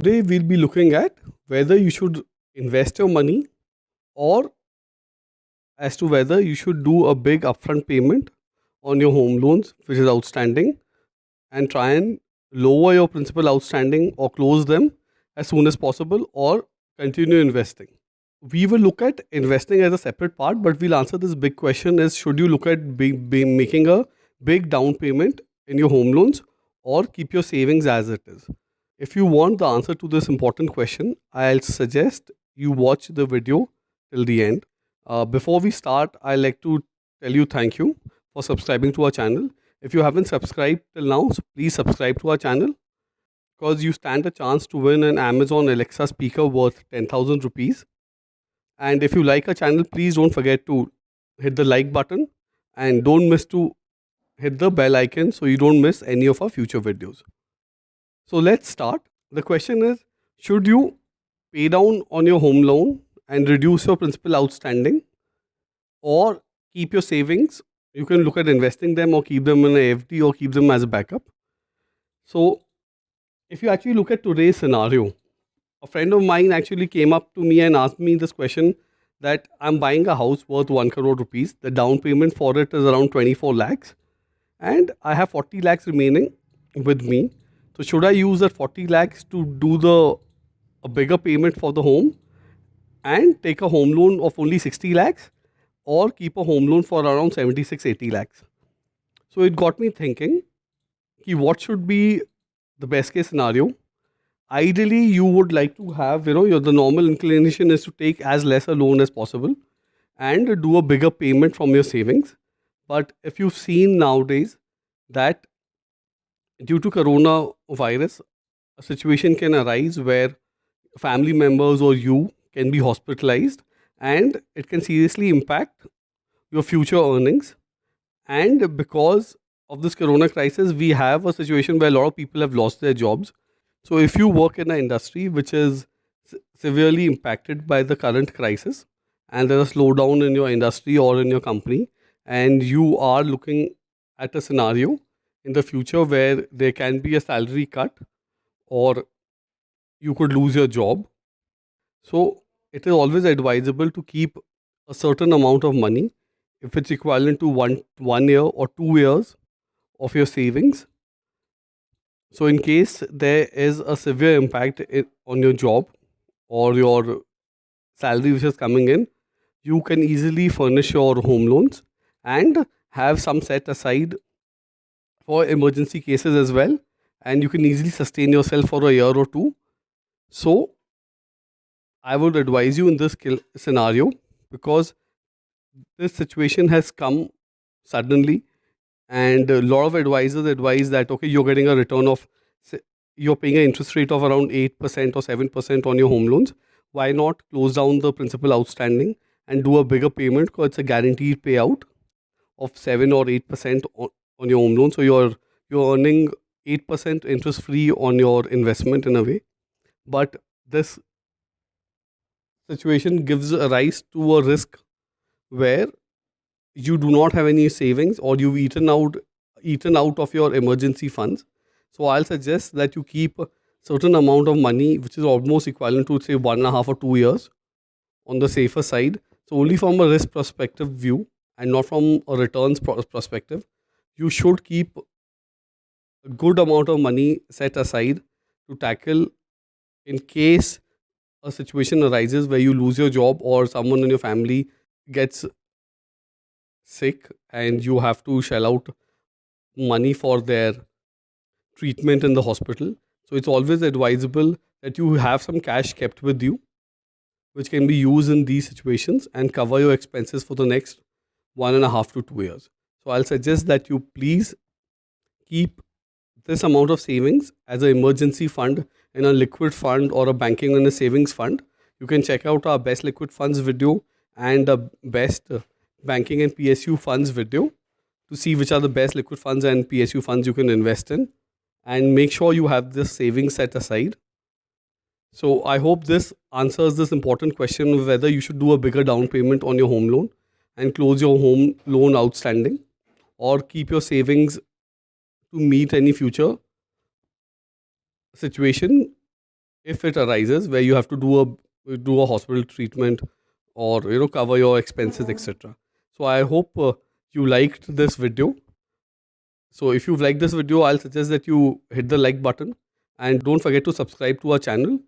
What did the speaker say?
Today we'll be looking at whether you should invest your money or as to whether you should do a big upfront payment on your home loans which is outstanding and try and lower your principal outstanding or close them as soon as possible or continue investing. We will look at investing as a separate part, but we'll answer this big question is should you look at making a big down payment in your home loans or keep your savings as it is? If you want the answer to this important question, I'll suggest you watch the video till the end. Before we start, I'd like to tell you thank you for subscribing to our channel. If you haven't subscribed till now, so please subscribe to our channel because you stand a chance to win an Amazon Alexa speaker worth 10,000 rupees. And if you like our channel, please don't forget to hit the like button and don't miss to hit the bell icon so you don't miss any of our future videos. So let's start. The question is, should you pay down on your home loan and reduce your principal outstanding or keep your savings? You can look at investing them or keep them in a FD or keep them as a backup. So if you actually look at today's scenario, a friend of mine actually came up to me and asked me this question that I'm buying a house worth 1 crore rupees. The down payment for it is around 24 lakhs and I have 40 lakhs remaining with me. So should I use that 40 lakhs to do a bigger payment for the home and take a home loan of only 60 lakhs or keep a home loan for around 76-80 lakhs? So it got me thinking, what should be the best case scenario? Ideally, you would like to have, the normal inclination is to take as less a loan as possible and do a bigger payment from your savings. But if you've seen nowadays that due to coronavirus, a situation can arise where family members or you can be hospitalized and it can seriously impact your future earnings. And because of this corona crisis, we have a situation where a lot of people have lost their jobs. So if you work in an industry which is severely impacted by the current crisis and there's a slowdown in your industry or in your company and you are looking at a scenario in the future where there can be a salary cut or you could lose your job. So it is always advisable to keep a certain amount of money if it's equivalent to one year or 2 years of your savings. So in case there is a severe impact on your job or your salary which is coming in, you can easily furnish your home loans and have some set aside for emergency cases as well. And you can easily sustain yourself for a year or two. So I would advise you in this scenario because this situation has come suddenly and a lot of advisors advise that okay, you're getting a return of you're paying an interest rate of around 8% or 7% on your home loans. Why not close down the principal outstanding and do a bigger payment because it's a guaranteed payout of 7 or 8% on your home loan. So you're earning 8% interest free on your investment in a way. But this situation gives a rise to a risk where you do not have any savings or you've eaten out of your emergency funds. So I'll suggest that you keep a certain amount of money which is almost equivalent to say 1.5 or 2 years on the safer side. So only from a risk perspective view and not from a returns perspective, you should keep a good amount of money set aside to tackle in case a situation arises where you lose your job or someone in your family gets sick and you have to shell out money for their treatment in the hospital. So it's always advisable that you have some cash kept with you, which can be used in these situations and cover your expenses for the next 1.5 to 2 years. So I'll suggest that you please keep this amount of savings as an emergency fund in a liquid fund or a banking and a savings fund. You can check out our best liquid funds video and the best banking and PSU funds video to see which are the best liquid funds and PSU funds you can invest in, and make sure you have this savings set aside. So I hope this answers this important question of whether you should do a bigger down payment on your home loan and close your home loan outstanding or keep your savings to meet any future situation if it arises where you have to do a hospital treatment, or cover your expenses, etc. So I hope you liked this video. So if you've liked this video, I'll suggest that you hit the like button, and don't forget to subscribe to our channel